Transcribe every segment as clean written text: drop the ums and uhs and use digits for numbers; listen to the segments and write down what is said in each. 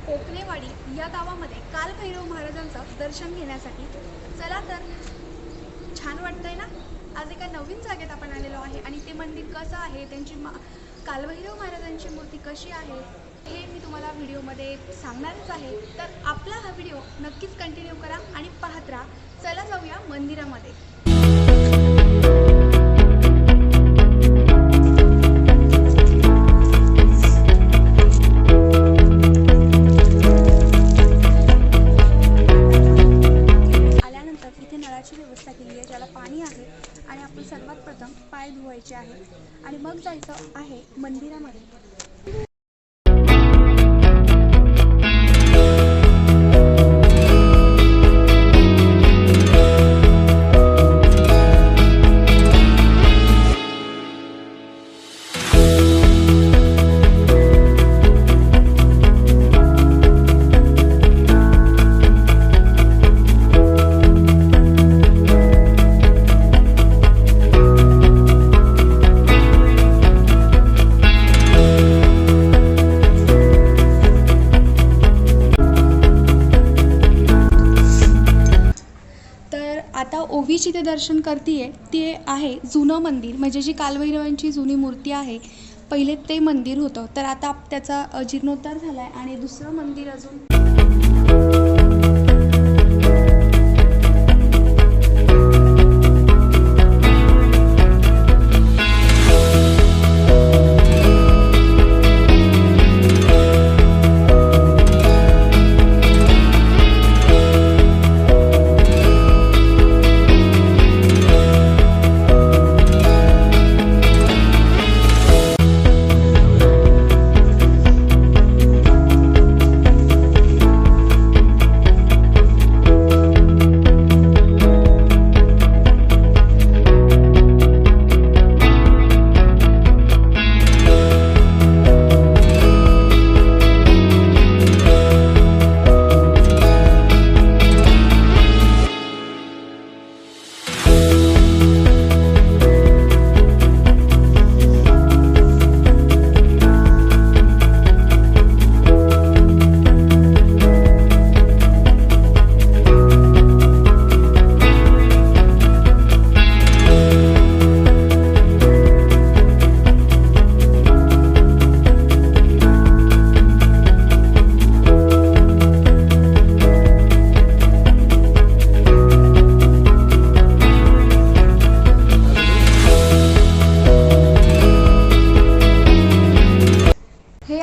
कोकणेवाडी या गावामध्ये कालभैरव महाराजांचं दर्शन घेण्यासाठी चला तर. छान वाटतंय ना. आज एका नवीन जागेत आपण आलेलो आहे आणि ते मंदिर कसं आहे, त्यांची कालभैरव महाराजांची मूर्ती कशी आहे हे मी तुम्हाला व्हिडिओमध्ये सांगणारच आहे. तर आपला हा व्हिडिओ नक्कीच कंटिन्यू करा आणि पाहत राहा. चला जाऊया मंदिरामध्ये. व्यवस्था केली आहे, ज्याला पाणी आहे आणि आपण सर्वात प्रथम पाय धुवायचे आहे आणि मग जायचं आहे मंदिरामध्ये. आता ओवीची ते दर्शन करतीये, ते आहे जुनं मंदिर, म्हणजे जी कालभैरवांची जुनी मूर्ती आहे. पहिले ते मंदिर होतं, तर आता त्याचा जीर्णोद्धार झाला आहे आणि दुसरं मंदिर अजून.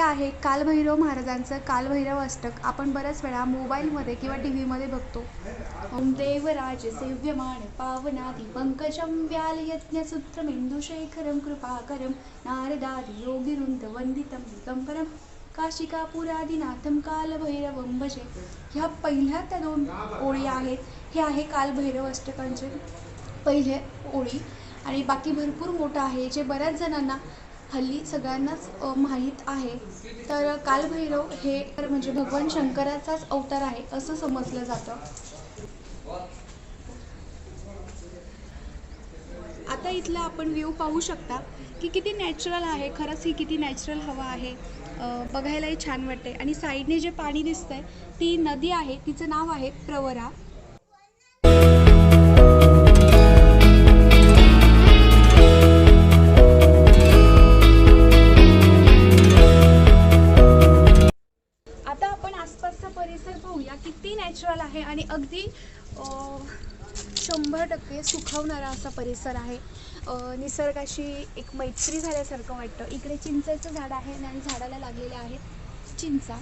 आहे कालभैरव महाराजांचं कालभैरव अष्टक. आपण बऱ्याच वेळा मोबाईलमध्ये किंवा टी व्हीमध्ये बघतो. ओम देवराज सेव्यमान पावनादि पंकजं व्यालयज्ञसूत्रमेन्दुशेखरं कृपाकरं नारदादि योगिवृन्द वन्दितं दिगंबरं काशिकापुरादिनाथं कालभैरवं भजे. ह्या पहिल्या त्या दोन ओळी आहेत. हे आहे कालभैरव अष्टकांचे पहिले ओळी आणि बाकी भरपूर मोठं आहे, जे बऱ्याच जणांना हल्ली सगळ्यांनाच माहीत आहे. तर कालभैरव हे म्हणजे भगवान शंकराचाच अवतार आहे असं समजलं जातं. आता इथला आपण व्ह्यू पाहू शकता की किती नॅचरल आहे. खरंच ही किती नॅचरल हवा आहे, बघायलाही छान वाटते. आणि साईडने जे पाणी दिसतंय ती नदी आहे, तिचं नाव आहे प्रवरा. परिसर पाहूया किती नॅचरल आहे आणि अगदी 100% सुखावणारा असा परिसर आहे. निसर्गाशी एक मैत्री झाल्यासारखं वाटतं. इकडे चिंचेचं झाड आहे आणि झाडाला लागलेल्या आहेत चिंचा.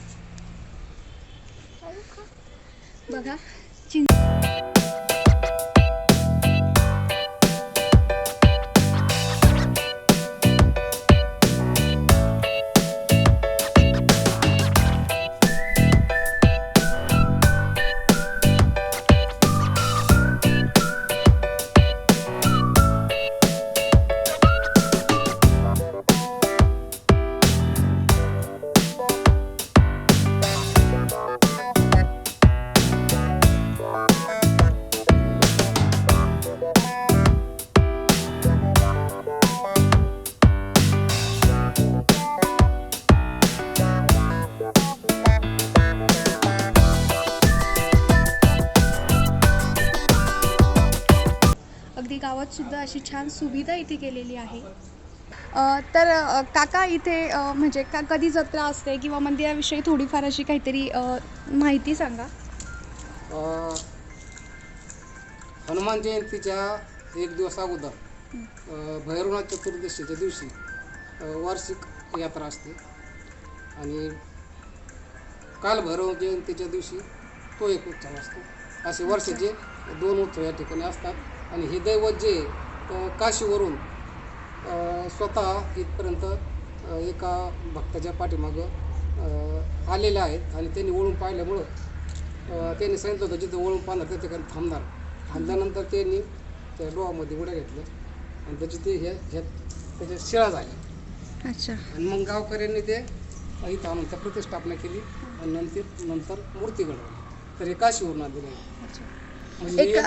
बघा चिंच. गावात सुद्धा अशी छान सुविधा इथे केलेली आहे. तर काका इथे म्हणजे कधी जत्रा असते किंवा मंदिराविषयी थोडीफार अशी काहीतरी माहिती सांगा. हनुमान जयंतीच्या एक दिवस अगोदर भैरवनाथ चतुर्दशीच्या दिवशी वार्षिक यात्रा असते आणि काल भैरव जयंतीच्या दिवशी तो एक उत्सव असतो. असे वर्षाचे 2 उत्सव या ठिकाणी असतात आणि हे दैवत जे काशीवरून स्वतः इथपर्यंत एका भक्ताच्या पाठीमागं आलेले आहेत आणि त्यांनी वळून पाहिल्यामुळं त्यांनी सांगितलं होतं जिथं वळून पाहणार त्या ठिकाणी थांबणार. थांबल्यानंतर त्यांनी त्या डोहामध्ये उड्या घेतल्या आणि त्याची ते त्याच्या शिळा झाल्या. अच्छा. आणि मग गावकऱ्यांनी ते इथं आणून त्या प्रतिष्ठापना केली आणि नंतर मूर्ती घडवली. तर हे काशीवरून आलेली आहे म्हणजे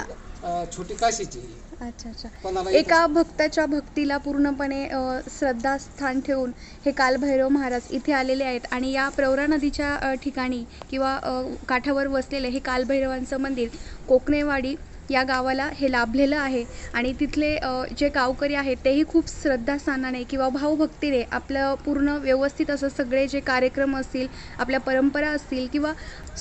छोटी काशीची. अच्छा अच्छा. एका भक्ताच्या भक्तीला पूर्णपणे श्रद्धास्थान ठेवून हे कालभैरव महाराज इथे आलेले आहेत आणि या प्रवरा नदीच्या ठिकाणी किंवा काठावर वसलेले हे कालभैरवांचं मंदिर कोकणेवाडी या गावाला हे लाभलेलं आहे आणि तिथले जे गावकरी आहेत तेही खूप श्रद्धास्थानाने किंवा भावभक्तीने आपलं पूर्ण व्यवस्थित असं सगळे जे कार्यक्रम असतील, आपल्या परंपरा असतील किंवा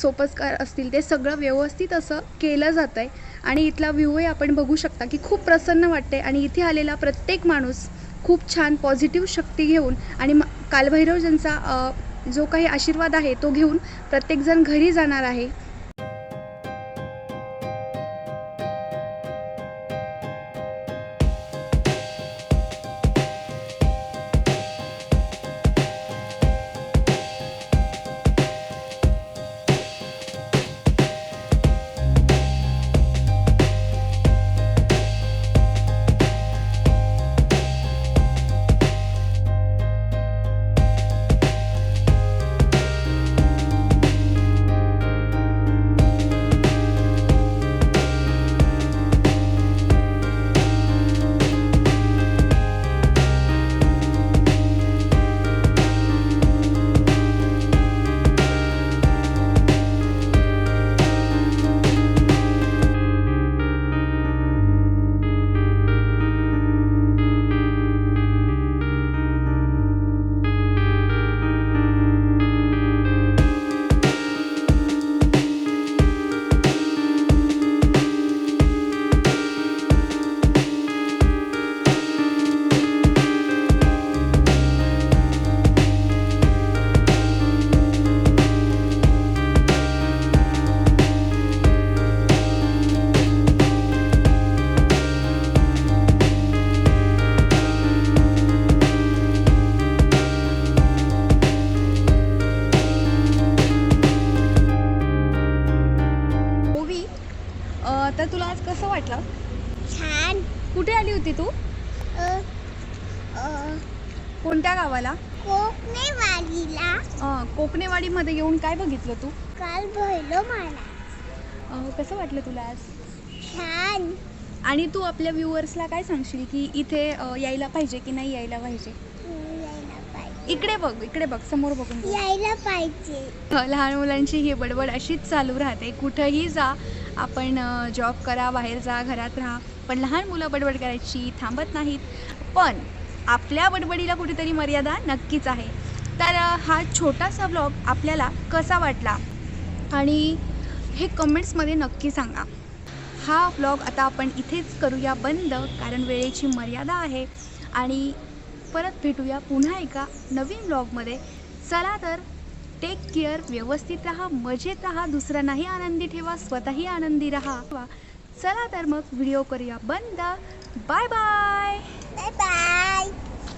सोपस्कार असतील ते सगळं व्यवस्थित असं केलं जातं आहे आणि इथला व्ह्यूही आपण बघू शकता की खूप प्रसन्न वाटते आणि इथे आलेला प्रत्येक माणूस खूप छान पॉझिटिव्ह शक्ती घेऊन आणि कालभैरव ज्यांचा जो काही आशीर्वाद आहे तो घेऊन प्रत्येकजण घरी जाणार आहे. तर तुला आज कसं वाटलं? छान. कुठे आली होती तू? कोणत्या गावाला? कोकणेवाडीला. कोकणेवाडीमध्ये येऊन काय बघितलं तू? कालभैरव महाराज. कसं वाटलं तुला आज? छान. आणि तू आपल्या व्ह्यूअर्सला काय सांगशील की इथे यायला पाहिजे की नाही यायला पाहिजे? यायला पाहिजे. इकडे बघ समोर बघून. यायला पाहिजे. लहान मुलांची ही बडबड अशीच चालू राहते. कुठंही जा, आपण जॉब करा, बाहेर जा, घरात राहा, पण लहान मुलं बडबड करायची थांबत नाहीत. पण आपल्या बडबडीला कुठेतरी मर्यादा नक्कीच आहे. तर हा छोटासा ब्लॉग आपल्याला कसा वाटला आणि हे कमेंट्समध्ये नक्की सांगा. हा ब्लॉग आता आपण इथेच करूया बंद, कारण वेळेची मर्यादा आहे आणि परत भेटूया पुन्हा एका नवीन ब्लॉगमध्ये. चला तर, टेक केअर, व्यवस्थित राहा, मजेत राहा, दुसऱ्यांनाही आनंदी ठेवा, स्वतःही आनंदी राहा. चला तर मग व्हिडिओ करूया बंद. Bye bye. Bye bye.